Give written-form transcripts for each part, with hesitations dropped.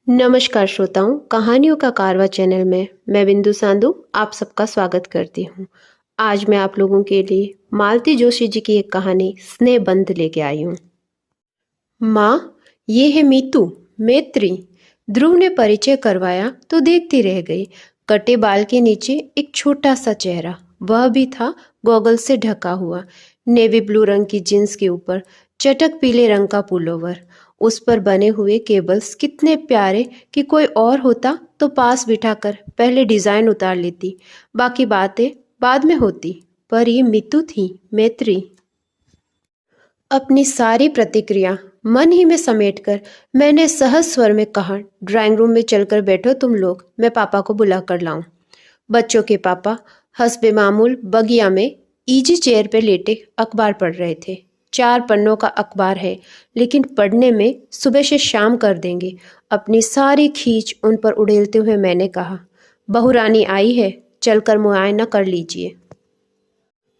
नमस्कार श्रोताओं, कहानियों का कारवा चैनल में मैं बिंदु सांधु आप सबका स्वागत करती हूँ। आज मैं आप लोगों के लिए मालती जोशी जी की एक कहानी स्नेहबंध लेके आई हूँ। माँ, ये है मीतू, मैत्री। ध्रुव ने परिचय करवाया तो देखती रह गई। कटे बाल के नीचे एक छोटा सा चेहरा, वह भी था गॉगल से ढका हुआ। नेवी ब्लू रंग की जींस के ऊपर चटक पीले रंग का पुलोवर, उस पर बने हुए केबल्स कितने प्यारे कि कोई और होता तो पास बिठाकर पहले डिजाइन उतार लेती, बाकी बातें बाद में होती। पर ये मितू थी, मैत्री। अपनी सारी प्रतिक्रिया मन ही में समेटकर मैंने सहज स्वर में कहा, ड्राइंग रूम में चलकर बैठो तुम लोग, मैं पापा को बुला कर लाऊं। बच्चों के पापा हस्बे मामूल बगिया में इजी चेयर पर लेटे अखबार पढ़ रहे थे। 4 पन्नों का अखबार है, लेकिन पढ़ने में सुबह से शाम कर देंगे। अपनी सारी खींच उन पर उड़ेलते हुए मैंने कहा, बहू रानी आई है, चलकर मुआयना कर लीजिए।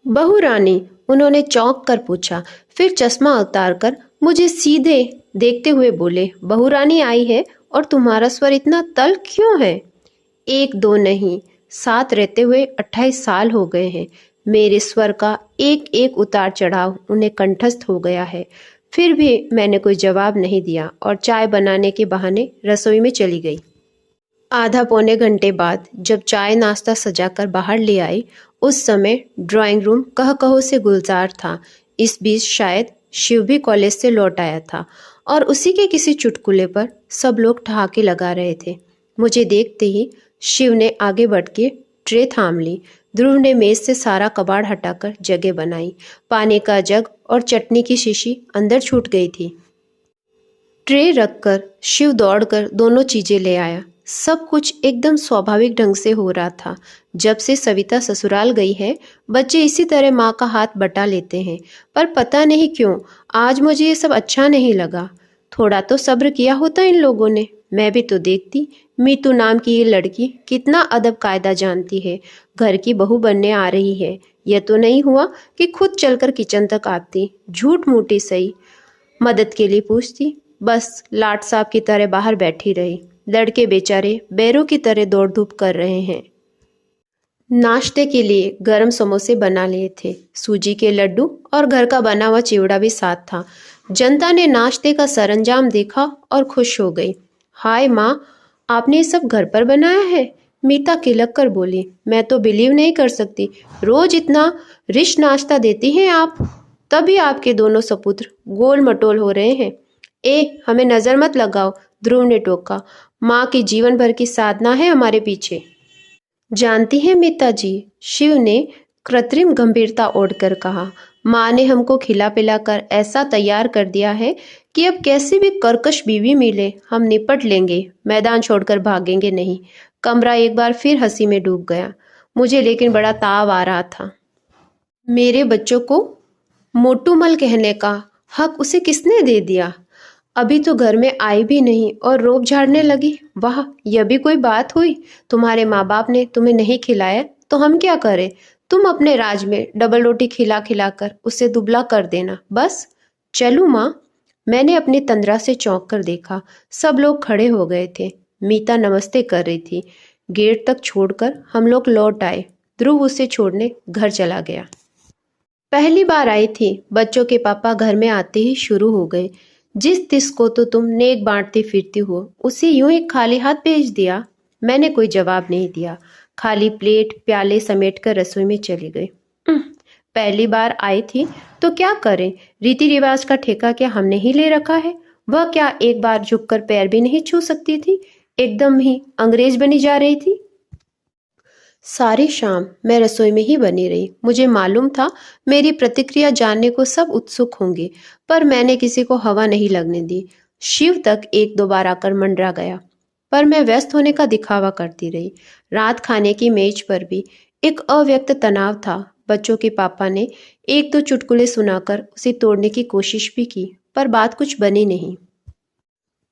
बहू रानी, उन्होंने चौंक कर पूछा, फिर चश्मा उतारकर मुझे सीधे देखते हुए बोले, बहू रानी आई है और तुम्हारा स्वर इतना तल्ख क्यों है? 1-2 नहीं, साथ रहते हुए 28 साल हो गए हैं। मेरे स्वर का एक एक उतार चढ़ाव उन्हें कंठस्थ हो गया है। फिर भी मैंने कोई जवाब नहीं दिया और चाय बनाने के बहाने रसोई में चली गई। आधा पौने घंटे बाद जब चाय नाश्ता सजाकर बाहर ले आई, उस समय ड्राइंग रूम कहकहों से गुलजार था। इस बीच शायद शिव भी कॉलेज से लौट आया था और उसी के किसी चुटकुले पर सब लोग ठहाके लगा रहे थे। मुझे देखते ही शिव ने आगे बढ़ के ट्रे थाम ली। ध्रुव ने मेज से सारा कबाड़ हटाकर जगह बनाई। पानी का जग और चटनी की शीशी अंदर छूट गई थी। ट्रे रखकर शिव दौड़कर दोनों चीजें ले आया। सब कुछ एकदम स्वाभाविक ढंग से हो रहा था। जब से सविता ससुराल गई है, बच्चे इसी तरह माँ का हाथ बटा लेते हैं, पर पता नहीं क्यों आज मुझे ये सब अच्छा नहीं लगा। थोड़ा तो सब्र किया होता इन लोगों ने। मैं भी तो देखती, मीतू नाम की ये लड़की कितना अदब कायदा जानती है, घर की बहू बनने आ रही है। यह तो नहीं हुआ कि खुद चलकर किचन तक आती, झूठ मूठी सही, मदद के लिए पूछती, बस लाट साहब की तरह बाहर बैठी रही। लड़के बेचारे बैरों की तरह दौड़ धूप कर रहे हैं। नाश्ते के लिए गरम समोसे बना लिए थे, सूजी के लड्डू और घर का बना हुआ चिवड़ा भी साथ था। जनता ने नाश्ते का सरंजाम देखा और खुश हो गई। हाय माँ, आपने ये सब घर पर बनाया है? मीता किलक कर बोली, मैं तो बिलीव नहीं कर सकती, रोज इतना रिच नाश्ता देती हैं आप। तभी आपके दोनों सपुत्र गोल मटोल हो रहे हैं। हमें नजर मत लगाओ, ध्रुव ने टोका। माँ की जीवन भर की साधना है हमारे पीछे। जानती हैं मीता जी, शिव ने कृत्रिम गंभीरता ओढ़कर कहा, माँ ने हमको खिला पिला कर ऐसा तैयार कर दिया है कि अब कैसी भी कर्कश बीवी मिले हम निपट लेंगे, मैदान छोड़कर भागेंगे नहीं। कमरा एक बार फिर हंसी में डूब गया। मुझे लेकिन बड़ा ताव आ रहा था। मेरे बच्चों को मोटूमल कहने का हक उसे किसने दे दिया? अभी तो घर में आई भी नहीं और रोब झाड़ने लगी। वाह, यह भी कोई बात हुई? तुम्हारे माँ बाप ने तुम्हें नहीं खिलाया तो हम क्या करें? तुम अपने राज में डबल रोटी खिला खिला कर उसे दुबला कर देना बस। चलूं माँ? मैंने अपनी तंद्रा से चौंक कर देखा। सब लोग खड़े हो गए थे। मीता नमस्ते कर रही थी। गेट तक छोड़कर हम लोग लौट आए। ध्रुव उसे छोड़ने घर चला गया। पहली बार आई थी, बच्चों के पापा घर में आते ही शुरू हो गए। जिस तिस को तो तुम नेक बांटती फिरती हो, उसे यूं ही खाली हाथ भेज दिया। मैंने कोई जवाब नहीं दिया, खाली प्लेट प्याले समेट कर रसोई में चली गई। पहली बार आई थी तो क्या करें, रीति रिवाज का ठेका क्या हमने ही ले रखा है? वह क्या एक बार झुककर पैर भी नहीं छू सकती थी? एकदम ही अंग्रेज बनी जा रही थी। सारी शाम मैं रसोई में ही बनी रही। मुझे मालूम था मेरी प्रतिक्रिया जानने को सब उत्सुक होंगे, पर मैंने किसी को हवा नहीं लगने दी। शिव तक 1-2 बार आकर मंडरा गया, पर मैं व्यस्त होने का दिखावा करती रही। रात खाने की मेज पर भी एक अव्यक्त तनाव था। बच्चों के पापा ने 1-2 चुटकुले सुनाकर उसे तोड़ने की कोशिश भी की, पर बात कुछ बनी नहीं।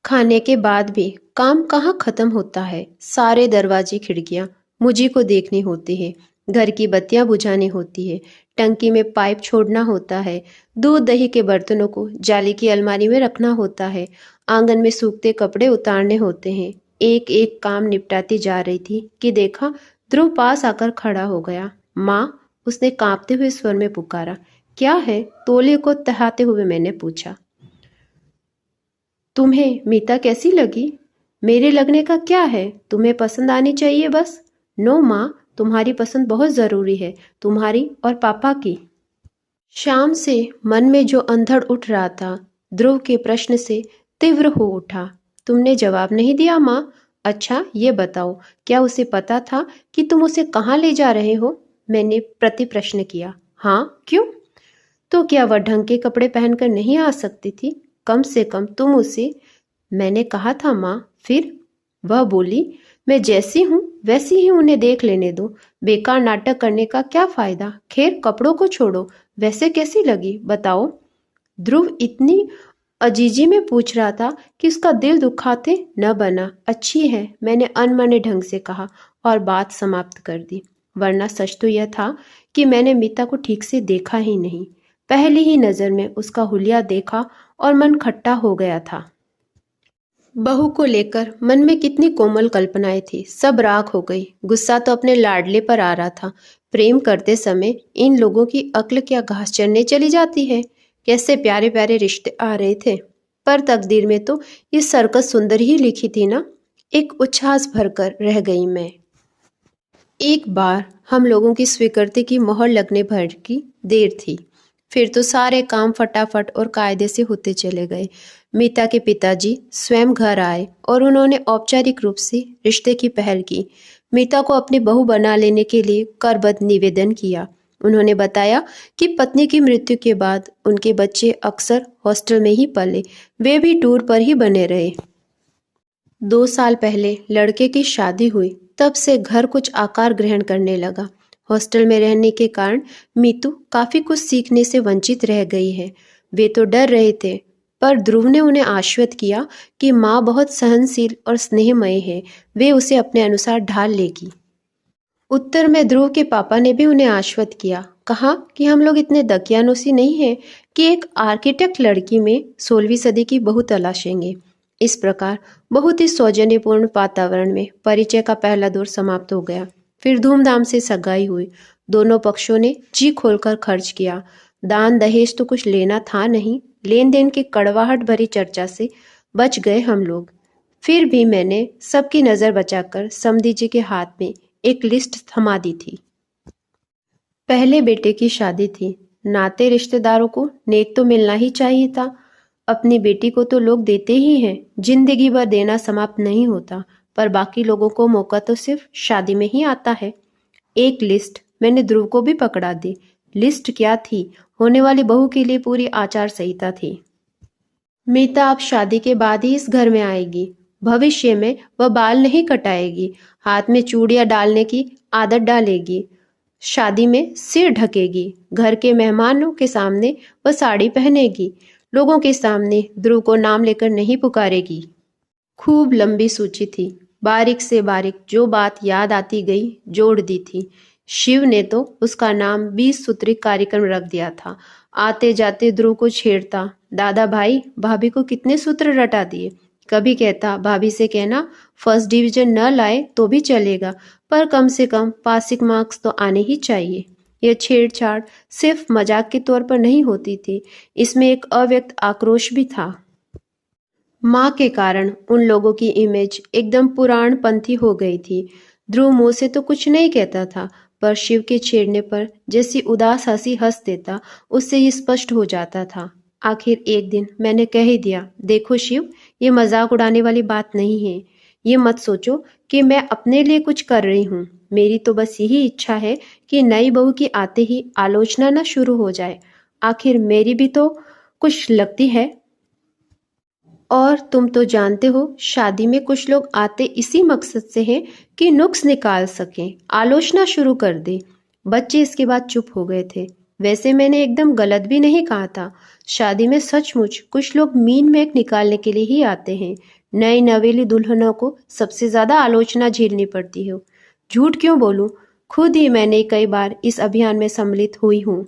खाने के बाद भी काम कहाँ खत्म होता है। सारे दरवाजे खिड़कियां मुझी को देखनी होती है, घर की बत्तियां बुझानी होती है, टंकी में पाइप छोड़ना होता है, दूध दही के बर्तनों को जाली की अलमारी में रखना होता है। आंगन में सूखते कपड़े उतारने होते हैं। एक एक काम निपटाती जा रही थी कि देखा, ध्रुव पास आकर खड़ा हो गया। माँ, उसने कांपते हुए स्वर में पुकारा। क्या है? तौलिए को तहाते हुए मैंने पूछा। तुम्हें मीता कैसी लगी? मेरे लगने का क्या है, तुम्हें पसंद आनी चाहिए बस। नो माँ, तुम्हारी पसंद बहुत जरूरी है, तुम्हारी और पापा की। शाम से मन में जो अंधड़ उठ रहा था, ध्रुव के प्रश्न से तीव्र हो उठा। तुमने जवाब नहीं दिया माँ। अच्छा, ये बताओ, क्या उसे पता था कि तुम उसे कहाँ ले जा रहे हो? मैंने प्रति प्रश्न किया। हाँ, क्यों? तो क्या वह ढंग के कपड़े पहनकर नहीं आ सकती थी? कम से कम तुम उसे। मैंने कहा था माँ। फिर? वह बोली, मैं जैसी हूँ वैसी ही उन्हें देख लेने दो, बेकार नाटक करने का क्या फायदा। खैर, कपड़ों को छोड़ो, वैसे कैसी लगी बताओ। ध्रुव इतनी अजीजी में पूछ रहा था कि उसका दिल दुखाते न बना। अच्छी है, मैंने अनमने ढंग से कहा और बात समाप्त कर दी। वरना सच तो यह था कि मैंने मीता को ठीक से देखा ही नहीं। पहली ही नजर में उसका हुलिया देखा और मन खट्टा हो गया था। बहू को लेकर मन में कितनी कोमल कल्पनाएं थी, सब राख हो गई। गुस्सा तो अपने लाडले पर आ रहा था। प्रेम करते समय इन लोगों की अक्ल क्या घास चरने चली जाती है। कैसे प्यारे प्यारे रिश्ते आ रहे थे, पर तकदीर में तो ये सर्कस सुंदर ही लिखी थी ना। एक उच्छ्वास भरकर रह गई मैं। एक बार हम लोगों की स्वीकृति की मोहर लगने भर की देर थी। फिर तो सारे काम फटाफट और कायदे से होते चले गए। मीता के पिताजी स्वयं घर आए और उन्होंने औपचारिक रूप से रिश्ते की पहल की। मीता को अपनी बहू बना लेने के लिए करबद्ध निवेदन किया। उन्होंने बताया कि पत्नी की मृत्यु के बाद उनके बच्चे अक्सर हॉस्टल में ही पले, वे भी टूर पर ही बने रहे। 2 साल पहले लड़के की शादी हुई, तब से घर कुछ आकार ग्रहण करने लगा। हॉस्टल में रहने के कारण मीतू काफी कुछ सीखने से वंचित रह गई है। वे तो डर रहे थे, पर ध्रुव ने उन्हें आश्वस्त किया कि माँ बहुत सहनशील और स्नेहमय है, वे उसे अपने अनुसार ढाल लेगी। उत्तर में ध्रुव के पापा ने भी उन्हें आश्वस्त किया। कहा कि हम लोग इतने दकियानुसी नहीं हैं कि एक आर्किटेक्ट लड़की में 16वीं सदी की बहू तलाशेंगे। इस प्रकार बहुत ही सौजन्यपूर्ण वातावरण में परिचय का पहला दौर समाप्त हो गया। फिर धूमधाम से सगाई हुई। दोनों पक्षों ने जी खोलकर खर्च किया। दान दहेज तो कुछ लेना था नहीं। लेन देन की कड़वाहट भरी चर्चा से बच गए हम लोग। फिर भी मैंने सबकी नजर बचाकर समधी जी के हाथ में एक लिस्ट थमा दी थी। पहले बेटे की शादी थी, नाते रिश्तेदारों को नेक तो मिलना ही चाहिए था। अपनी बेटी को तो लोग देते ही हैं, जिंदगी भर देना समाप्त नहीं होता, पर बाकी लोगों को मौका तो सिर्फ शादी में ही आता है। एक लिस्ट मैंने ध्रुव को भी पकड़ा दी। लिस्ट क्या थी? होने वाली बहू के लिए पूरी आचार संहिता थी। मीता अब शादी के बाद ही इस घर में आएगी। भविष्य में वह बाल नहीं कटाएगी, हाथ में चूड़ियां डालने की आदत डालेगी, शादी में सिर ढकेगी, घर के मेहमानों के सामने वह साड़ी पहनेगी, लोगों के सामने ध्रुव को नाम लेकर नहीं पुकारेगी। खूब लंबी सूची थी, बारीक से बारीक जो बात याद आती गई जोड़ दी थी। शिव ने तो उसका नाम 20 सूत्री कार्यक्रम रख दिया था। आते जाते ध्रुव को छेड़ता, दादा भाई भाभी को कितने सूत्र रटा दिए। कभी कहता भाभी से कहना फर्स्ट डिवीजन न लाए तो भी चलेगा, पर कम से कम पासिंग मार्क्स तो आने ही चाहिए। यह छेड़छाड़ सिर्फ मजाक के तौर पर नहीं होती थी, इसमें एक अव्यक्त आक्रोश भी था। माँ के कारण उन लोगों की इमेज एकदम पुराणपंथी हो गई थी। ध्रुव मुंह से तो कुछ नहीं कहता था, पर शिव के छेड़ने पर जैसी उदास हंसी हंस देता, उससे ये स्पष्ट हो जाता था। आखिर एक दिन मैंने कह ही दिया, देखो शिव, ये मजाक उड़ाने वाली बात नहीं है। ये मत सोचो कि मैं अपने लिए कुछ कर रही हूँ। मेरी तो बस यही इच्छा है कि नई बहू की आते ही आलोचना न शुरू हो जाए। आखिर मेरी भी तो कुछ लगती है। और तुम तो जानते हो, शादी में कुछ लोग आते इसी मकसद से हैं कि नुक्स निकाल सकें, आलोचना शुरू कर दे। बच्चे इसके बाद चुप हो गए थे। वैसे मैंने एकदम गलत भी नहीं कहा था। शादी में सचमुच कुछ लोग मीन मेक निकालने के लिए ही आते हैं। नई नवेली दुल्हनों को सबसे ज्यादा आलोचना झेलनी पड़ती है। झूठ क्यों बोलूं, खुद ही मैंने कई बार इस अभियान में सम्मिलित हुई हूँ।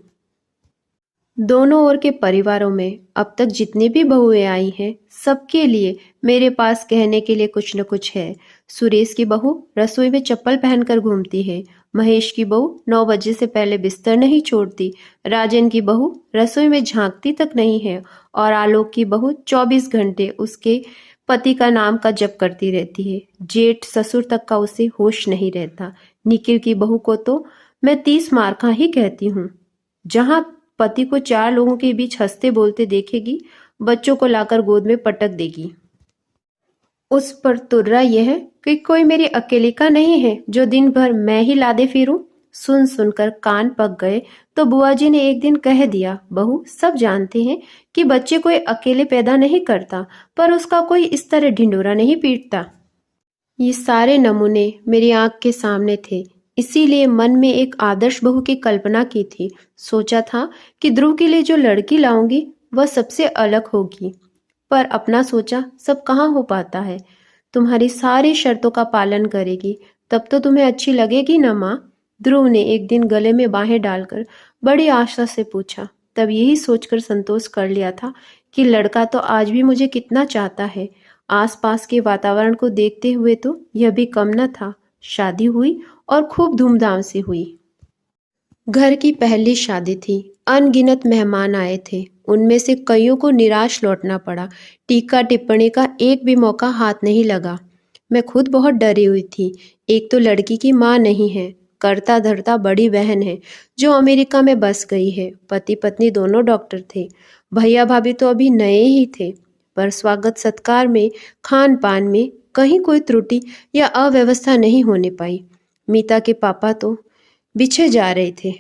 दोनों ओर के परिवारों में अब तक जितनी भी बहुएं आई हैं, सबके लिए मेरे पास कहने के लिए कुछ न कुछ है। सुरेश की बहू रसोई में चप्पल पहनकर घूमती है। महेश की बहू 9 बजे से पहले बिस्तर नहीं छोड़ती। राजन की बहू रसोई में झांकती तक नहीं है। और आलोक की बहू 24 घंटे उसके पति का नाम का जप करती रहती है। जेठ ससुर तक का उसे होश नहीं रहता। निखिल की बहू को तो मैं 30 मार्का ही कहती हूँ। जहां पति को 4 लोगों के बीच हंसते बोलते देखेगी, बच्चों को लाकर गोद में पटक देगी। उस पर तुर्रा यह है कि कोई मेरी अकेले का नहीं है जो दिन भर मैं ही लादे फिरूं। सुन सुनकर कान पक गए तो बुआ जी ने एक दिन कह दिया, बहू सब जानते हैं कि बच्चे कोई अकेले पैदा नहीं करता, पर उसका कोई इस तरह ढिंडोरा नहीं पीटता। ये सारे नमूने मेरी आंख के सामने थे, इसीलिए मन में एक आदर्श बहू की कल्पना की थी। सोचा था कि ध्रुव के लिए जो लड़की लाऊंगी वह सबसे अलग होगी, पर अपना सोचा सब कहाँ हो पाता है। तुम्हारी सारी शर्तों का पालन करेगी, तब तो तुम्हें अच्छी लगेगी ना माँ? ध्रुव ने एक दिन गले में बाहें डालकर बड़ी आशा से पूछा। तब यही सोचकर संतोष कर लिया था कि लड़का तो आज भी मुझे कितना चाहता है। आसपास के वातावरण को देखते हुए तो यह भी कम न था। शादी हुई और खूब धूमधाम से हुई। घर की पहली शादी थी। अनगिनत मेहमान आए थे, उनमें से कईयों को निराश लौटना पड़ा। टीका टिप्पणी का एक भी मौका हाथ नहीं लगा। मैं खुद बहुत डरी हुई थी। एक तो लड़की की माँ नहीं है, करता धरता बड़ी बहन है जो अमेरिका में बस गई है। पति पत्नी दोनों डॉक्टर थे। भैया भाभी तो अभी नए ही थे, पर स्वागत सत्कार में, खान पान में कहीं कोई त्रुटि या अव्यवस्था नहीं होने पाई। मीता के पापा तो बिछे जा रहे थे,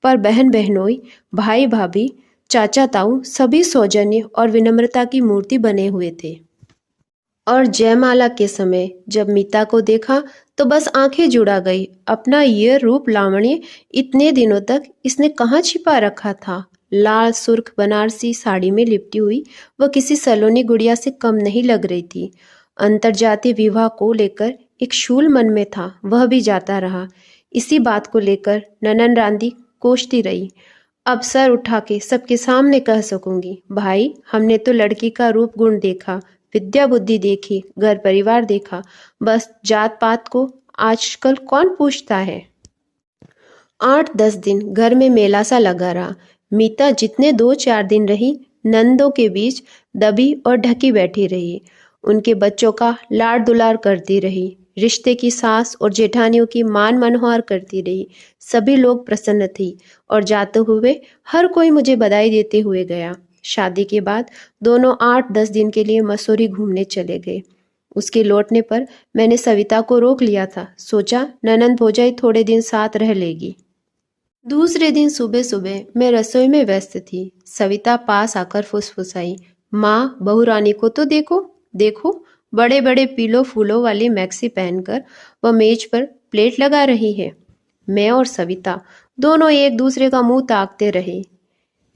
पर बहन बहनोई, भाई भाभी, चाचा ताऊ सभी सौजन्य और विनम्रता की मूर्ति बने हुए थे। और जयमाला के समय जब मीता को देखा तो बस आंखें जुड़ा गई। अपना ये रूप लावण्य इतने दिनों तक इसने कहाँ छिपा रखा था। लाल सुर्ख बनारसी साड़ी में लिपटी हुई वह किसी सलोनी गुड़िया से कम नहीं लग रही थी। अंतर्जातीय विवाह को लेकर एक शूल मन में था, वह भी जाता रहा। इसी बात को लेकर ननन रांदी कोसती रही। अब सर उठा के सबके सामने कह सकूंगी, भाई हमने तो लड़की का रूप गुण देखा, विद्या बुद्धि देखी, घर परिवार देखा, बस जात पात को आजकल कौन पूछता है। 8-10 दिन घर में मेला सा लगा रहा। मीता जितने 2-4 दिन रही, नंदों के बीच दबी और ढकी बैठी रही। उनके बच्चों का लाड दुलार करती रही। रिश्ते की सास और जेठानियों की मान मनोहार करती रही। सभी लोग प्रसन्न थी और जाते हुए हर कोई मुझे बधाई देते हुए गया। शादी के बाद दोनों 8-10 दिन के लिए मसूरी घूमने चले गए। उसके लौटने पर मैंने सविता को रोक लिया था। सोचा ननंद भौजाई थोड़े दिन साथ रह लेगी। दूसरे दिन सुबह सुबह मैं रसोई में व्यस्त थी। सविता पास आकर फुसफुसाई, माँ बहू रानी को तो देखो देखो, बड़े बड़े पीलो फूलों वाली मैक्सी पहनकर वह मेज पर प्लेट लगा रही है। मैं और सविता दोनों एक दूसरे का मुंह ताकते रहे।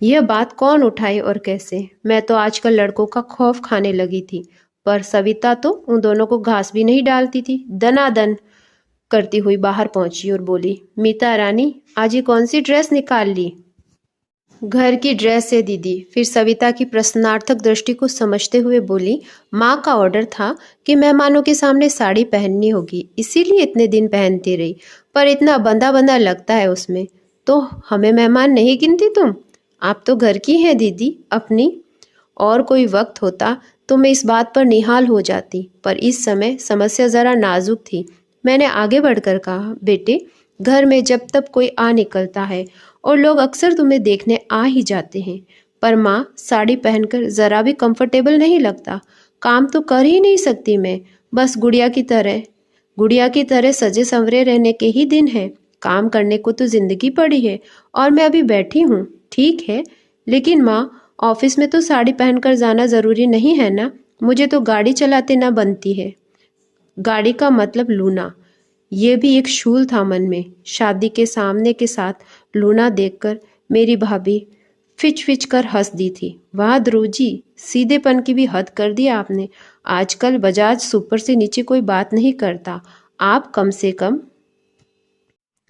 यह बात कौन उठाए और कैसे? मैं तो आजकल लड़कों का खौफ खाने लगी थी, पर सविता तो उन दोनों को घास भी नहीं डालती थी। दनादन करती हुई बाहर पहुंची और बोली, मीता रानी आज ये कौन सी ड्रेस निकाल ली? घर की ड्रेस है दीदी। फिर सविता की प्रश्नार्थक दृष्टि को समझते हुए बोली, माँ का ऑर्डर था कि मेहमानों के सामने साड़ी पहननी होगी, इसीलिए इतने दिन पहनती रही, पर इतना बंधा बंधा लगता है उसमें। तो हमें मेहमान नहीं गिनती तुम? आप तो घर की हैं दीदी, अपनी। और कोई वक्त होता तो मैं इस बात पर निहाल हो जाती, पर इस समय समस्या ज़रा नाजुक थी। मैंने आगे बढ़कर कहा, बेटे घर में जब तब कोई आ निकलता है और लोग अक्सर तुम्हें देखने आ ही जाते हैं, पर माँ साड़ी पहनकर ज़रा भी कंफर्टेबल नहीं लगता। काम तो कर ही नहीं सकती मैं, बस गुड़िया की तरह सजे संवरे रहने के ही दिन है। काम करने को तो जिंदगी पड़ी है और मैं अभी बैठी हूँ, ठीक है, लेकिन माँ ऑफिस में तो साड़ी पहनकर जाना ज़रूरी नहीं है ना? मुझे तो गाड़ी चलाते ना बनती है। गाड़ी का मतलब लूना, ये भी एक शूल था मन में। शादी के सामने के साथ लूना देखकर मेरी भाभी फिच फिच कर हंस दी थी। वाह ध्रुव जी, सीधेपन की भी हद कर दी आपने। आजकल बजाज सुपर से नीचे कोई बात नहीं करता, आप कम से कम।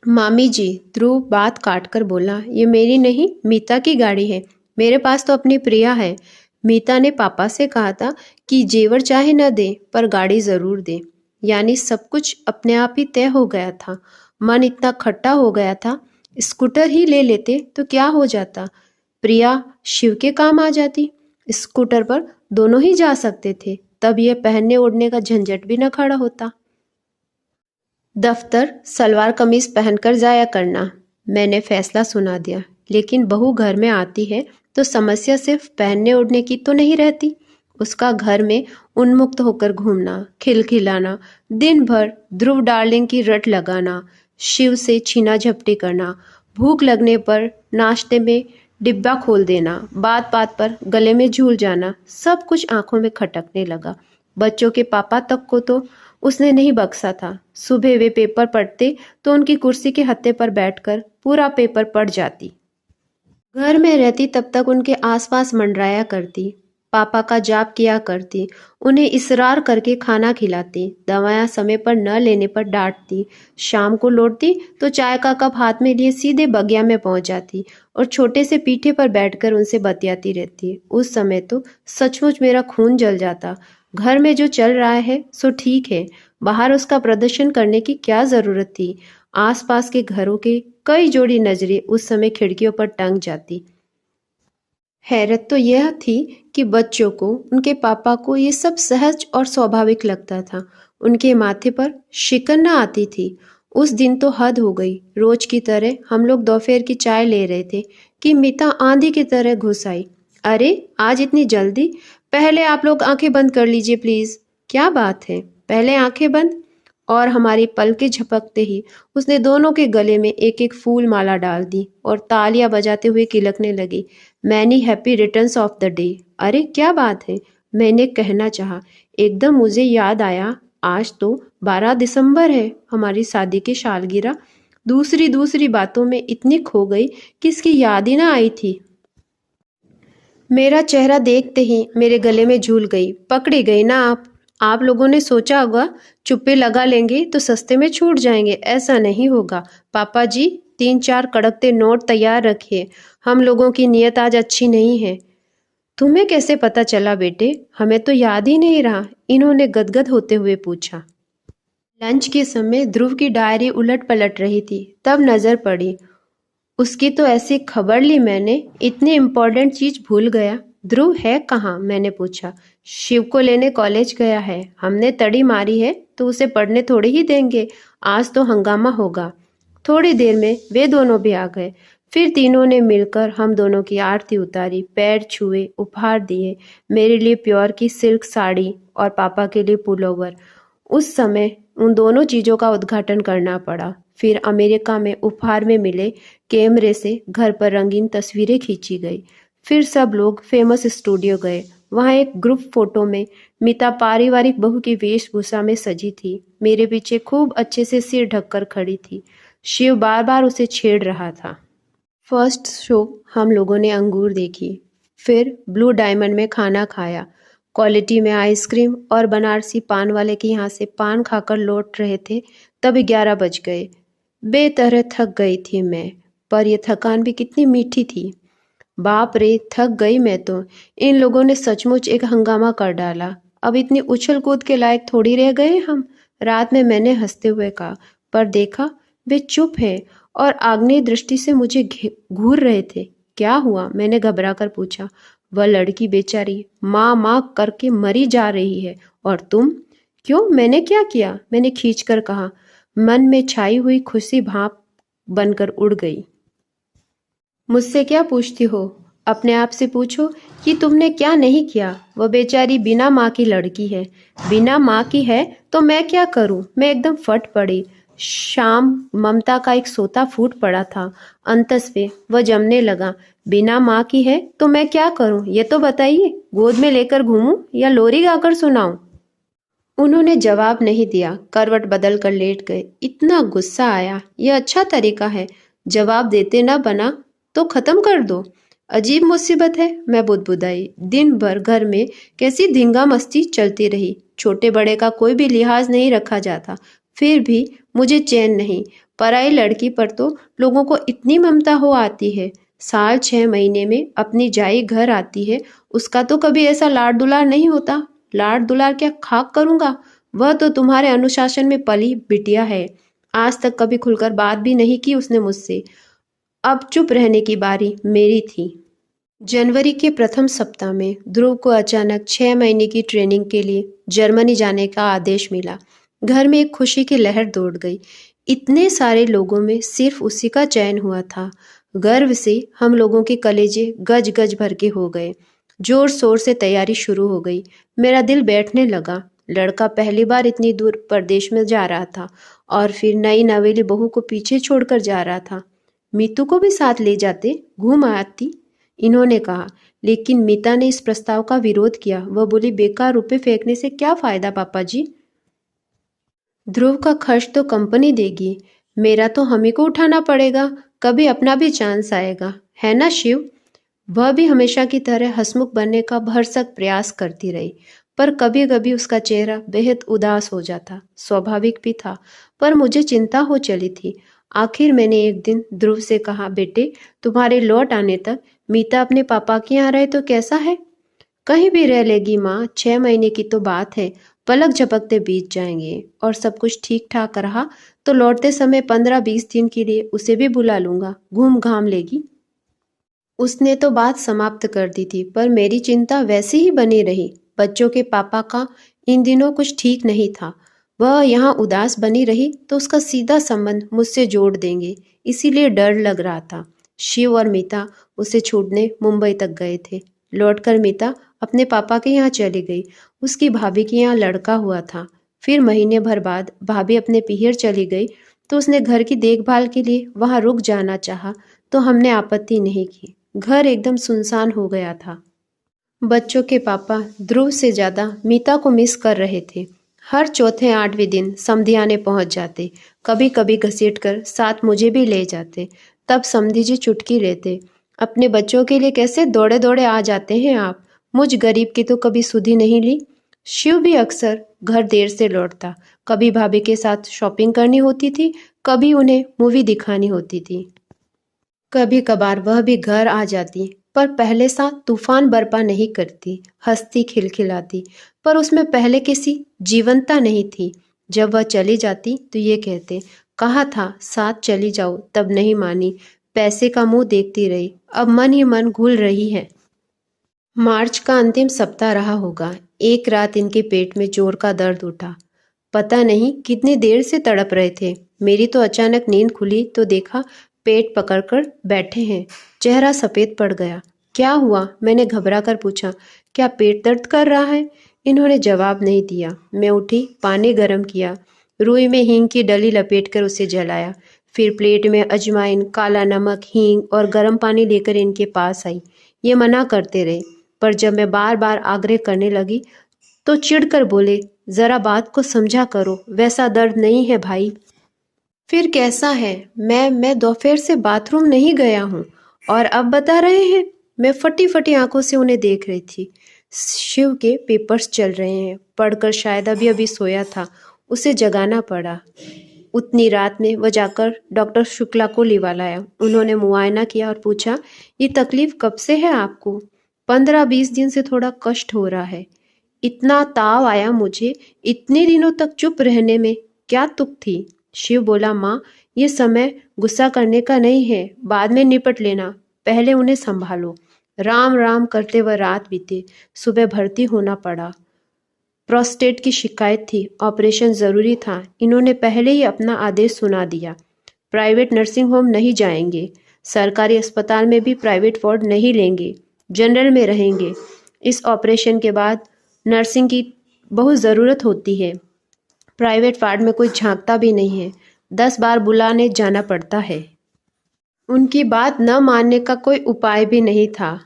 मामी जी, ध्रुव बात काट कर बोला, ये मेरी नहीं मीता की गाड़ी है। मेरे पास तो अपनी प्रिया है। मीता ने पापा से कहा था कि जेवर चाहे न दे पर गाड़ी जरूर दे। यानी सब कुछ अपने आप ही तय हो गया था। मन इतना खट्टा हो गया था, स्कूटर ही ले लेते तो क्या हो जाता। प्रिया शिव के काम आ जाती। स्कूटर पर दोनों ही जा सकते थे, तब यह पहनने ओढ़ने का झंझट भी न खड़ा होता। दफ्तर सलवार कमीज पहनकर जाया करना, मैंने फैसला सुना दिया। लेकिन बहू घर में आती है तो समस्या सिर्फ पहनने ओढ़ने की तो नहीं रहती। उसका घर में उन्मुक्त होकर घूमना, खिलखिलाना, दिन भर ध्रुव डार्लिंग की रट लगाना, शिव से छीना झपटी करना, भूख लगने पर नाश्ते में डिब्बा खोल देना, बात बात पर गले में झूल जाना, सब कुछ आंखों में खटकने लगा। बच्चों के पापा तक को तो उसने नहीं बख्शा था। सुबह वे पेपर पढ़ते तो उनकी कुर्सी के हत्थे पर बैठकर पूरा पेपर पढ़ जाती। घर में रहती तब तक उनके आसपास मंडराया करती, पापा का जाप किया करती, उन्हें इसरार करके खाना खिलाती, दवाएं समय पर न लेने पर डांटती। शाम को लौटती तो चाय का कप हाथ में लिए सीधे बगिया में पहुंच जाती और छोटे से पीठे पर बैठकर उनसे बतियाती रहती। उस समय तो सचमुच मेरा खून जल जाता। घर में जो चल रहा है सो ठीक है, बाहर उसका प्रदर्शन करने की क्या जरूरत थी। आसपास के घरों के कई जोड़ी नजरें उस समय खिड़कियों पर टंग जाती। हैरत तो यह थी कि बच्चों को, उनके पापा को ये सब सहज और स्वाभाविक लगता था। उनके माथे पर शिकन न आती थी। उस दिन तो हद हो गई। रोज की तरह हम लोग दोपहर की चाय ले रहे थे कि मीता आंधी की तरह घुस आई। अरे आज इतनी जल्दी? पहले आप लोग आंखें बंद कर लीजिए प्लीज। क्या बात है, पहले आंखें बंद। और हमारी पलकें झपकते ही उसने दोनों के गले में एक एक फूल माला डाल दी और तालियां बजाते हुए किलकने लगी। Many happy returns of the day. अरे क्या बात है, मैंने कहना चाहा। एकदम मुझे याद आया, आज तो 12 दिसंबर है, हमारी शादी की सालगिरह। दूसरी बातों में इतनी खो गई कि इसकी याद ही ना आई थी। मेरा चेहरा देखते ही मेरे गले में झूल गई। पकड़ी गई ना आप लोगों ने सोचा होगा चुप्पे लगा लेंगे तो सस्ते में छूट जाएंगे। ऐसा नहीं होगा। पापा जी 3-4 कड़कते नोट तैयार रखिए। हम लोगों की नीयत आज अच्छी नहीं है। तुम्हें कैसे पता चला बेटे? हमें तो याद ही नहीं रहा, इन्होंने गदगद होते हुए पूछा। लंच के समय ध्रुव की डायरी उलट पलट रही थी, तब नजर पड़ी। उसकी तो ऐसी खबर ली मैंने, इतनी इम्पोर्टेंट चीज भूल गया। ध्रुव है कहाँ? मैंने पूछा। शिव को लेने कॉलेज गया है। हमने तड़ी मारी है तो उसे पढ़ने थोड़ी ही देंगे। आज तो हंगामा होगा। थोड़ी देर में वे दोनों भी आ गए। फिर तीनों ने मिलकर हम दोनों की आरती उतारी, पैर छुए, उपहार दिए। मेरे लिए प्योर की सिल्क साड़ी और पापा के लिए पुलोवर। उस समय उन दोनों चीजों का उद्घाटन करना पड़ा। फिर अमेरिका में उपहार में मिले कैमरे से घर पर रंगीन तस्वीरें खींची गई। फिर सब लोग फेमस स्टूडियो गए। वहाँ एक ग्रुप फोटो में मीता पारिवारिक बहू की वेशभूषा में सजी थी। मेरे पीछे खूब अच्छे से सिर ढककर खड़ी थी। शिव बार बार उसे छेड़ रहा था। फर्स्ट शो हम लोगों ने अंगूर देखी, फिर ब्लू डायमंड में खाना खाया। क्वालिटी में आइसक्रीम और बनारसी पान वाले के यहाँ से पान खाकर लौट रहे थे तब 11 बज गए। बेतरह थक गई थी मैं, पर यह थकान भी कितनी मीठी थी। बाप रे, थक गई मैं तो। इन लोगों ने सचमुच एक हंगामा कर डाला। अब इतनी उछल कूद के लायक थोड़ी रह गए हम। रात में मैंने हंसते हुए कहा, पर देखा वे चुप है और आग्नेय दृष्टि से मुझे घूर रहे थे। क्या हुआ? मैंने घबरा कर पूछा। वह लड़की बेचारी माँ माँ करके मरी जा रही है, और तुम? क्यों, मैंने क्या किया? मैंने खींच कर कहा। मन में छाई हुई खुशी भाप बनकर उड़ गई। मुझसे क्या पूछती हो? अपने आप से पूछो कि तुमने क्या नहीं किया। वह बेचारी बिना माँ की लड़की है। बिना माँ की है तो मैं क्या करूं? मैं एकदम फट पड़ी। शाम ममता का एक सोता फूट पड़ा था। अंतस्वे वह जमने लगा। बिना माँ की है तो मैं क्या करूं? ये तो बताइए, गोद में लेकर घूमूं या लोरी गाकर सुनाऊं? उन्होंने जवाब नहीं दिया, करवट बदल कर लेट गए। इतना गुस्सा आया। यह अच्छा तरीका है, जवाब देते न बना तो खत्म कर दो। अजीब मुसीबत है, मैं बुदबुदाई। दिन भर घर में कैसी धींगा मस्ती चलती रही। छोटे बड़े का कोई भी लिहाज नहीं रखा जाता, फिर भी मुझे चैन नहीं। पराई लड़की पर तो लोगों को इतनी ममता हो आती है। साल 6 महीने में अपनी जाई घर आती है, उसका तो कभी ऐसा लाड दुलार नहीं होता। लाड दुलार क्या खाक करूंगा, वह तो तुम्हारे अनुशासन में पली बिटिया है। आज तक कभी खुलकर बात भी नहीं की उसने मुझसे। अब चुप रहने की बारी मेरी थी। जनवरी के प्रथम सप्ताह में ध्रुव को अचानक 6 महीने की ट्रेनिंग के लिए जर्मनी जाने का आदेश मिला। घर में एक खुशी की लहर दौड़ गई। इतने सारे लोगों में सिर्फ उसी का चयन हुआ था। गर्व से हम लोगों के कलेजे गज गज भर के हो गए। जोर शोर से तैयारी शुरू हो गई। मेरा दिल बैठने लगा। लड़का पहली बार इतनी दूर परदेश में जा रहा था और फिर नई नवेली बहू को पीछे छोड़कर जा रहा था। मीतू को भी साथ ले जाते, घूम आती, इन्होंने कहा। लेकिन मीता ने इस प्रस्ताव का विरोध किया। वह बोली, बेकार रुपए फेंकने से क्या फायदा पापा जी। ध्रुव का खर्च तो कंपनी देगी, मेरा तो हमें को उठाना पड़ेगा। कभी अपना भी चांस आएगा, है ना शिव। वह भी हमेशा की तरह हंसमुख बनने का भरसक प्रयास करती रही, पर कभी कभी उसका चेहरा बेहद उदास हो जाता। स्वाभाविक भी था, पर मुझे चिंता हो चली थी। आखिर मैंने एक दिन ध्रुव से कहा, बेटे तुम्हारे लौट आने तक मीता अपने पापा के यहाँ रहे तो कैसा है। कहीं भी रह लेगी माँ, 6 महीने की तो बात है, पलक झपकते बीत जाएंगे। और सब कुछ ठीक ठाक रहा तो लौटते समय 15-20 दिन के लिए उसे भी बुला लूंगा, घूम घाम लेगी। उसने तो बात समाप्त कर दी थी, पर मेरी चिंता वैसी ही बनी रही। बच्चों के पापा का इन दिनों कुछ ठीक नहीं था। वह यहाँ उदास बनी रही तो उसका सीधा संबंध मुझसे जोड़ देंगे, इसीलिए डर लग रहा था। शिव और मीता उसे छोड़ने मुंबई तक गए थे। लौटकर मीता अपने पापा के यहाँ चली गई। उसकी भाभी के यहाँ लड़का हुआ था। फिर महीने भर बाद भाभी अपने पीहर चली गई तो उसने घर की देखभाल के लिए वहाँ रुक जाना चाहा, तो हमने आपत्ति नहीं की। घर एकदम सुनसान हो गया था। बच्चों के पापा ध्रुव से ज्यादा मीता को मिस कर रहे थे। हर चौथे 8वें दिन समधियाने पहुंच जाते, कभी कभी घसीट कर साथ मुझे भी ले जाते। तब समधी जी चुटकी लेते, अपने बच्चों के लिए कैसे दौड़े दौड़े आ जाते हैं आप, मुझ गरीब की तो कभी सुधी नहीं ली। शिव भी अक्सर घर देर से लौटता, कभी भाभी के साथ शॉपिंग करनी होती थी, कभी उन्हें मूवी दिखानी होती थी। कभी कभार वह भी घर आ जाती, पर पहले सा तूफान बर्पा नहीं करती, हंसती खिलखिलाती, पर उसमें पहले किसी जीवंतता नहीं थी। जब वह चली जाती तो ये कहते, कहा था साथ चली जाओ, तब नहीं मानी, पैसे का मुंह देखती रही, अब मन ही मन घुल रही है। मार्च का अंतिम सप्ताह रहा होगा। एक रात इनके पेट में जोर का दर्द उठा। पता नहीं कितनी देर से तड़प रहे थे। मेरी तो अचानक नींद खुली तो देखा पेट पकड़कर बैठे हैं। चेहरा सफेद पड़ गया। क्या हुआ, मैंने घबरा कर पूछा। क्या पेट दर्द कर रहा है। इन्होंने जवाब नहीं दिया। मैं उठी, पानी गर्म किया, रुई में हींग की डली लपेटकर उसे जलाया। फिर प्लेट में अजवाइन, काला नमक, हींग और गर्म पानी लेकर इनके पास आई। ये मना करते रहे, पर जब मैं बार बार आग्रह करने लगी तो चिढ़कर बोले, जरा बात को समझा करो, वैसा दर्द नहीं है भाई। फिर कैसा है। मैं दोपहर से बाथरूम नहीं गया हूँ और अब बता रहे हैं। मैं फटी फटी आंखों से उन्हें देख रही थी। शिव के पेपर्स चल रहे हैं, पढ़कर शायद अभी अभी सोया था, उसे जगाना पड़ा। उतनी रात में वह जाकर डॉक्टर शुक्ला को लिवा लाया। उन्होंने मुआयना किया और पूछा, ये तकलीफ कब से है आपको। 15-20 दिन से थोड़ा कष्ट हो रहा है। इतना ताव आया मुझे, इतने दिनों तक चुप रहने में क्या तुक थी। शिव बोला, माँ ये समय गुस्सा करने का नहीं है, बाद में निपट लेना, पहले उन्हें संभालो। राम राम करते वह रात बीते। सुबह भर्ती होना पड़ा। प्रोस्टेट की शिकायत थी, ऑपरेशन ज़रूरी था। इन्होंने पहले ही अपना आदेश सुना दिया। प्राइवेट नर्सिंग होम नहीं जाएंगे, सरकारी अस्पताल में भी प्राइवेट वार्ड नहीं लेंगे, जनरल में रहेंगे। इस ऑपरेशन के बाद नर्सिंग की बहुत ज़रूरत होती है। प्राइवेट वार्ड में कोई झांकता भी नहीं है, 10 बार बुलाने जाना पड़ता है। उनकी बात न मानने का कोई उपाय भी नहीं था।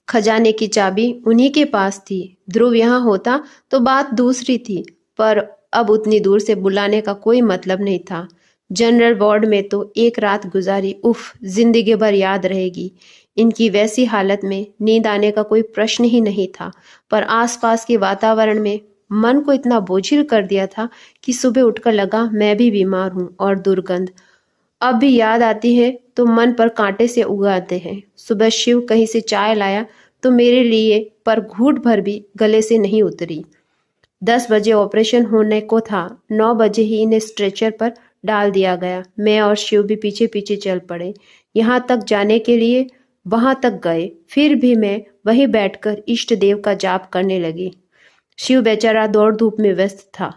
खजाने की चाबी उन्हीं के पास थी। ध्रुव यहाँ होता तो बात दूसरी थी, पर अब उतनी दूर से बुलाने का कोई मतलब नहीं था। जनरल वार्ड में तो एक रात गुजारी, उफ, जिंदगी भर याद रहेगी। इनकी वैसी हालत में नींद आने का कोई प्रश्न ही नहीं था, पर आसपास के वातावरण में मन को इतना बोझिल कर दिया था कि सुबह उठकर लगा मैं भी बीमार हूँ। और दुर्गंध, अब भी याद आती है तो मन पर कांटे से उगाते हैं। सुबह शिव कहीं से चाय लाया तो मेरे लिए पर घूंट भर भी गले से नहीं उतरी। 10 बजे ऑपरेशन होने को था। 9 बजे ही इन्हें स्ट्रेचर पर डाल दिया गया। मैं और शिव भी पीछे पीछे चल पड़े। यहाँ तक जाने के लिए वहां तक गए। फिर भी मैं वहीं बैठकर इष्ट देव का जाप करने लगी। शिव बेचारा दौड़ धूप में व्यस्त था।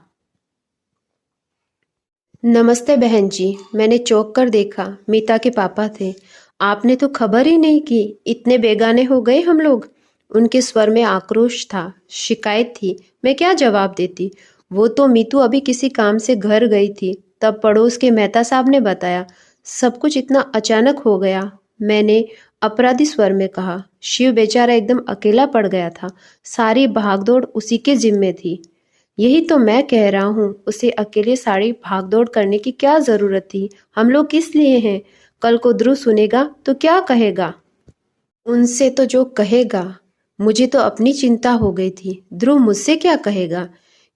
नमस्ते बहन जी। मैंने चौंक कर देखा। मीता के पापा थे। आपने तो खबर ही नहीं की, इतने बेगाने हो गए हम लोग। उनके स्वर में आक्रोश था, शिकायत थी। मैं क्या जवाब देती। वो तो मीतू अभी किसी काम से घर गई थी, तब पड़ोस के मेहता साहब ने बताया। सब कुछ इतना अचानक हो गया। मैंने अपराधी स्वर में कहा। शिव बेचारा एकदम अकेला पड़ गया था। सारी भागदौड़ उसी के जिम्मे थी। यही तो मैं कह रहा हूँ, उसे अकेले सारी भागदौड़ करने की क्या जरूरत थी। हम लोग किस लिए हैं। कल को ध्रुव सुनेगा तो क्या कहेगा। उनसे तो जो कहेगा। मुझे तो अपनी चिंता हो गई थी, ध्रुव मुझसे क्या कहेगा।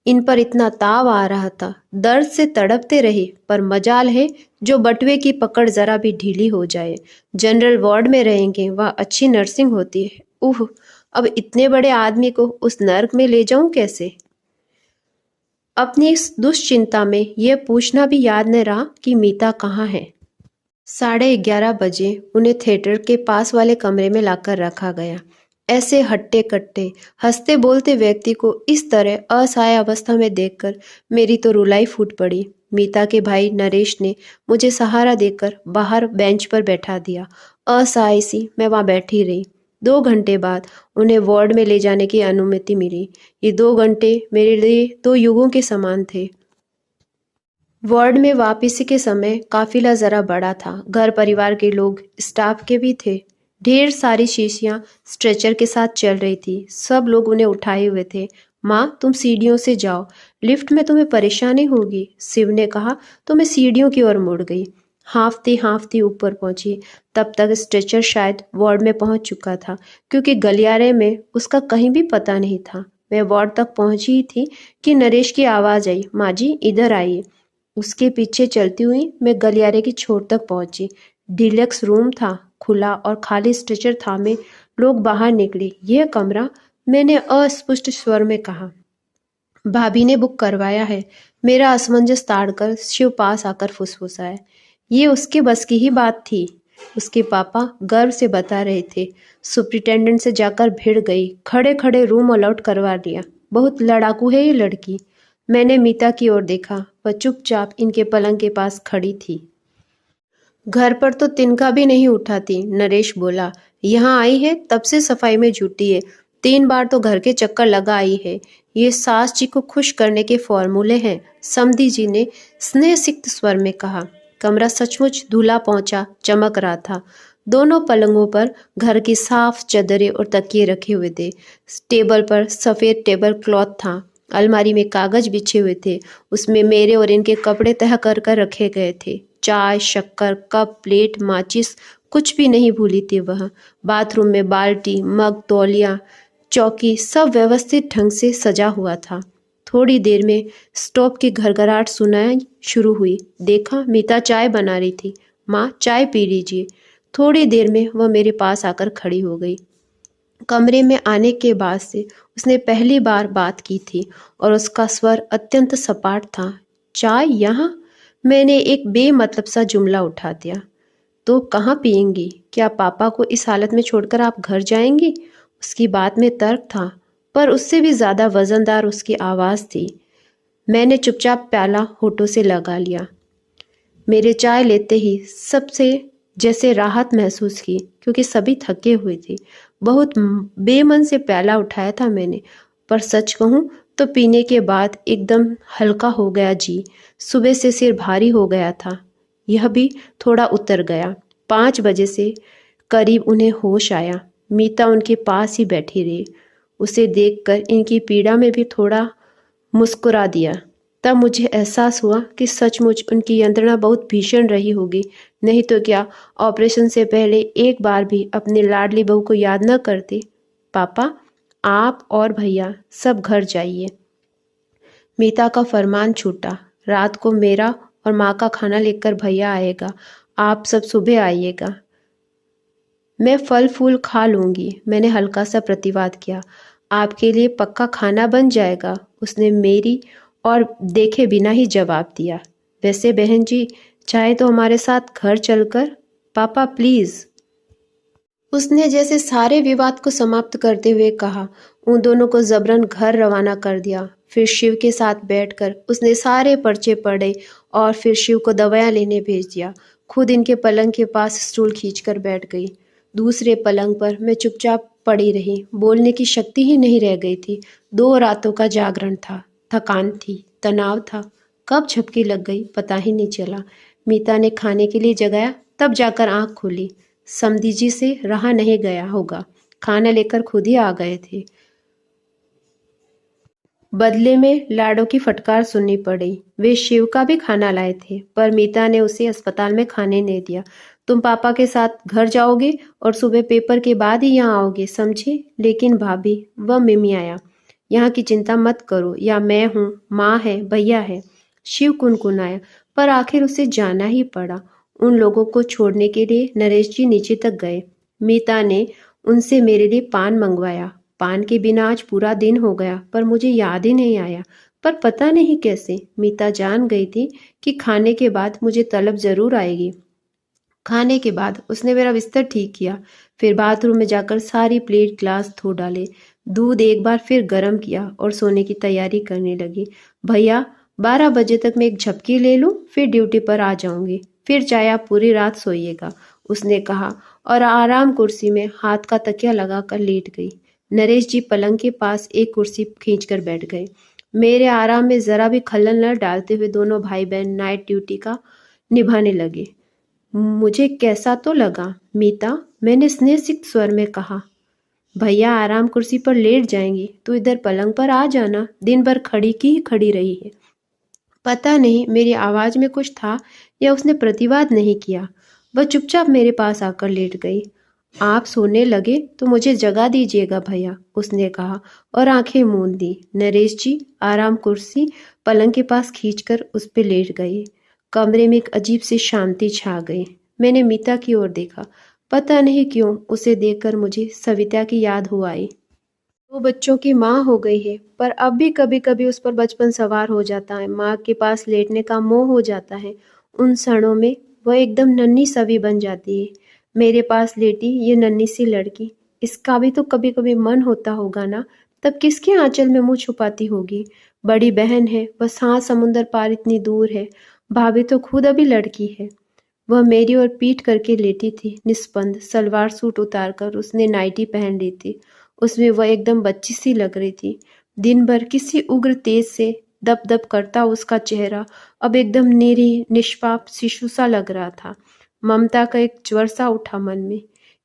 इन पर इतना ताव आ रहा था। दर्द से तड़पते रहे, पर मजाल है जो बटुए की पकड़ जरा भी ढीली हो जाए। जनरल वार्ड में रहेंगे, वह अच्छी नर्सिंग होती है। उह, अब इतने बड़े आदमी को उस नर्क में ले जाऊं कैसे। अपनी इस दुश्चिंता में यह पूछना भी याद न रहा कि मीता कहाँ है। 11:30 बजे उन्हें थिएटर के पास वाले कमरे में लाकर रखा गया। ऐसे हट्टे कट्टे हंसते बोलते व्यक्ति को इस तरह असहाय अवस्था में देखकर मेरी तो रुलाई फूट पड़ी। मीता के भाई नरेश ने मुझे सहारा देकर बाहर बेंच पर बैठा दिया। असहाय सी मैं वहां बैठी रही। 2 घंटे बाद उन्हें वार्ड में ले जाने की अनुमति मिली। ये 2 घंटे मेरे लिए 2 युगों के समान थे। वार्ड में वापसी के समय काफिला जरा बड़ा था। घर परिवार के लोग, स्टाफ के भी थे। ढेर सारी शीशियां स्ट्रेचर के साथ चल रही थी। सब लोग उन्हें उठाए हुए थे। माँ, तुम सीढ़ियों से जाओ, लिफ्ट में तुम्हें परेशानी होगी, शिव ने कहा तो मैं सीढ़ियों की ओर मुड़ गई। हांफती हांफती ऊपर पहुंची। तब तक स्ट्रेचर शायद वार्ड में पहुंच चुका था, क्योंकि गलियारे में उसका कहीं भी पता नहीं था। मैं वार्ड तक पहुंची ही थी कि नरेश की आवाज आई, माँ जी इधर आइए। उसके पीछे चलती हुई मैं गलियारे की छोर तक पहुंची। डिलक्स रूम था, खुला और खाली स्ट्रेचर थामे लोग बाहर निकले। यह कमरा, मैंने अस्पष्ट स्वर में कहा। भाभी ने बुक करवाया है। मेरा असमंजस ताड़कर शिव पास आकर फुसफुसाया। ये उसके बस की ही बात थी। उसके पापा गर्व से बता रहे थे। सुप्रिटेंडेंट से जाकर भिड़ गई। खड़े खड़े रूम अलॉट करवा लिया। बहुत लड़ाकू है ये लड़की। मैंने मीता की ओर देखा। वह चुपचाप इनके पलंग के पास खड़ी थी। घर पर तो तिनका भी नहीं उठाती। नरेश बोला, यहाँ आई है तब से सफाई में जुटी है। 3 बार तो घर के चक्कर लगा आई है। ये सास जी को खुश करने के फॉर्मूले हैं, समधी जी ने स्नेह सिक्त स्वर में कहा। कमरा सचमुच धुला पहुंचा चमक रहा था। दोनों पलंगों पर घर की साफ चादरें और तकिए रखे हुए थे। टेबल पर सफेद टेबल क्लॉथ था। अलमारी में कागज बिछे हुए थे। उसमें मेरे और इनके कपड़े तह कर कर रखे गए थे। चाय, शक्कर, कप, प्लेट, माचिस, कुछ भी नहीं भूली थी वह। बाथरूम में बाल्टी, मग, तौलिया, चौकी सब व्यवस्थित ढंग से सजा हुआ था। थोड़ी देर में स्टोव की घरघराहट सुनाई शुरू हुई। देखा, मीता चाय बना रही थी। माँ, चाय पी लीजिए। थोड़ी देर में वह मेरे पास आकर खड़ी हो गई। कमरे में आने के बाद से उसने पहली बार बात की थी और उसका स्वर अत्यंत सपाट था। चाय यहाँ? मैंने एक बेमतलब सा जुमला उठा दिया। तो कहाँ पियेंगी? क्या पापा को इस हालत में छोड़कर आप घर जाएंगी? उसकी बात में तर्क था, पर उससे भी ज्यादा वजनदार उसकी आवाज थी। मैंने चुपचाप प्याला होठों से लगा लिया। मेरे चाय लेते ही सबसे जैसे राहत महसूस की, क्योंकि सभी थके हुए थे। बहुत बेमन से प्याला उठाया था मैंने, पर सच कहूं तो पीने के बाद एकदम हल्का हो गया जी। सुबह से सिर भारी हो गया था, यह भी थोड़ा उतर गया। 5 बजे से करीब उन्हें होश आया। मीता उनके पास ही बैठी रही। उसे देखकर इनकी पीड़ा में भी थोड़ा मुस्कुरा दिया। तब मुझे एहसास हुआ कि सचमुच उनकी यंत्रणा बहुत भीषण रही होगी। नहीं तो क्या ऑपरेशन से पहले एक बार भी अपनी लाडली बहू को याद न करते। पापा, आप और भैया सब घर जाइए। मीता का फरमान छूटा। रात को मेरा और माँ का खाना लेकर भैया आएगा। आप सब सुबह आइएगा, मैं फल फूल खा लूँगी। मैंने हल्का सा प्रतिवाद किया। आपके लिए पक्का खाना बन जाएगा, उसने मेरी और देखे बिना ही जवाब दिया। वैसे बहन जी, चाहे तो हमारे साथ घर चलकर। पापा प्लीज़, उसने जैसे सारे विवाद को समाप्त करते हुए कहा। उन दोनों को जबरन घर रवाना कर दिया। फिर शिव के साथ बैठकर उसने सारे पर्चे पढ़े और फिर शिव को दवाइयाँ लेने भेज दिया। खुद इनके पलंग के पास स्टूल खींचकर बैठ गई। दूसरे पलंग पर मैं चुपचाप पड़ी रही। बोलने की शक्ति ही नहीं रह गई थी। 2 रातों का जागरण था, थकान थी, तनाव था। कब झपकी लग गई पता ही नहीं चला। मीता ने खाने के लिए जगाया, तब जाकर आंख खुली। समधी जी से रहा नहीं गया होगा, खाना लेकर खुद ही आ गए थे। बदले में लाडो की फटकार सुननी पड़ी। वे शिव का भी खाना लाए थे, पर मीता ने उसे अस्पताल में खाने नहीं दिया। तुम पापा के साथ घर जाओगे और सुबह पेपर के बाद ही यहाँ आओगे, समझे? लेकिन भाभी, वह मिमी आया। यहाँ की चिंता मत करो, या मैं हूँ, माँ है, भैया है। शिव कुनकुनाया, पर आखिर उसे जाना ही पड़ा। उन लोगों को छोड़ने के लिए नरेश जी नीचे तक गए। मीता ने उनसे मेरे लिए पान मंगवाया। पान के बिना आज पूरा दिन हो गया, पर मुझे याद ही नहीं आया। पर पता नहीं कैसे मीता जान गई थी कि खाने के बाद मुझे तलब जरूर आएगी। खाने के बाद उसने मेरा बिस्तर ठीक किया, फिर बाथरूम में जाकर सारी प्लेट ग्लास धो डाले, दूध एक बार फिर गर्म किया और सोने की तैयारी करने लगी। भैया, 12 बजे तक मैं एक झपकी ले लूं, फिर ड्यूटी पर आ जाऊंगी। फिर चाहे आप पूरी रात सोइएगा, उसने कहा और आराम कुर्सी में हाथ का तकिया लगाकर लेट गई। नरेश जी पलंग के पास एक कुर्सी खींचकर बैठ गए। मेरे आराम में जरा भी खलल न डालते हुए दोनों भाई बहन नाइट ड्यूटी का निभाने लगे। मुझे कैसा तो लगा, मीता, मैंने स्नेहसिक्त स्वर में कहा। भैया आराम कुर्सी पर लेट जाएंगी, तो इधर पलंग पर आ जाना, दिन भर खड़ी की ही खड़ी रही है। पता नहीं मेरी आवाज में कुछ था या उसने प्रतिवाद नहीं किया। वह चुपचाप मेरे पास आकर लेट गई। आप सोने लगे तो मुझे जगा दीजिएगा भैया, उसने कहा और आंखें मूंद दी। नरेश जी आराम कुर्सी पलंग के पास खींचकर उस पर लेट गए। कमरे में एक अजीब सी शांति छा गई। मैंने मीता की ओर देखा। पता नहीं क्यों उसे देखकर मुझे सविता की याद हो आई। वो बच्चों की माँ हो गई है, पर अब भी कभी कभी उस पर बचपन सवार हो जाता है। माँ के पास लेटने का मोह हो जाता है। उन क्षणों में वह एकदम नन्ही सवी बन जाती है। मेरे पास लेटी ये नन्ही सी लड़की, इसका भी तो कभी कभी मन होता होगा ना। तब किसके आंचल में मुंह छुपाती होगी? बड़ी बहन है, बस हाँ समुंदर पार इतनी दूर है। भाभी तो खुद अभी लड़की है। वह मेरी ओर पीठ करके लेटी थी, निस्पंद। सलवार सूट उतारकर उसने नाइटी पहन ली थी। उसमें वह एकदम बच्ची सी लग रही थी। दिन भर किसी उग्र तेज से दप दप करता उसका चेहरा अब एकदम निरीह निष्पाप शिशु सा लग रहा था। ममता का एक ज्वर सा उठा मन में।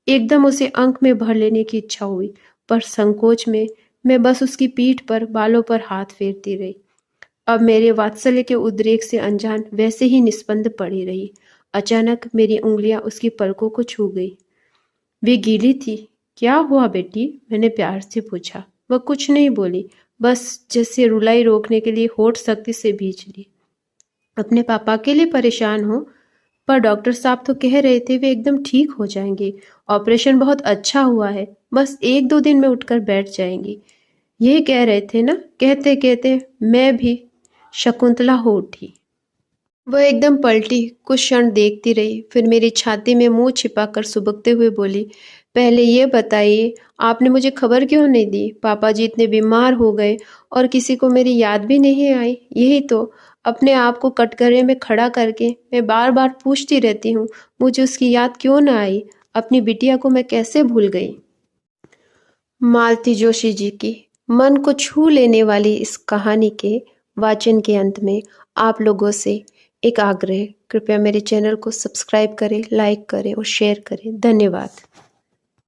एकदम उसे अंक में भर लेने की इच्छा हुई, पर संकोच में मैं बस उसकी पीठ पर बालों पर हाथ फेरती रही। अब मेरे वात्सल्य के उद्रेक से अनजान वैसे ही निस्पंद पड़ी रही। अचानक मेरी उंगलियां उसकी पलकों को छू गई। वे गीली थी। क्या हुआ बेटी? मैंने प्यार से पूछा। वह कुछ नहीं बोली, बस जैसे रुलाई रोकने के लिए होठ सख्ती से भींच ली। अपने पापा के लिए परेशान हो? पर डॉक्टर साहब तो कह रहे थे वे एकदम ठीक हो जाएंगे। ऑपरेशन बहुत अच्छा हुआ है, बस 1-2 दिन में उठकर बैठ जाएंगी। यही कह रहे थे ना? कहते कहते मैं भी शकुंतला हो उठी। वह एकदम पलटी, कुछ क्षण देखती रही, फिर मेरी छाती में मुंह छिपाकर सुबकते हुए बोली, पहले ये बताइए आपने मुझे खबर क्यों नहीं दी? पापा जी इतने बीमार हो गए और किसी को मेरी याद भी नहीं आई। यही तो अपने आप को कटघरे में खड़ा करके मैं बार बार पूछती रहती हूँ, मुझे उसकी याद क्यों ना आई? अपनी बिटिया को मैं कैसे भूल गई? मालती जोशी जी की मन को छू लेने वाली इस कहानी के वाचन के अंत में आप लोगों से एक आग्रह, कृपया मेरे चैनल को सब्सक्राइब करें, लाइक करें और शेयर करें। धन्यवाद।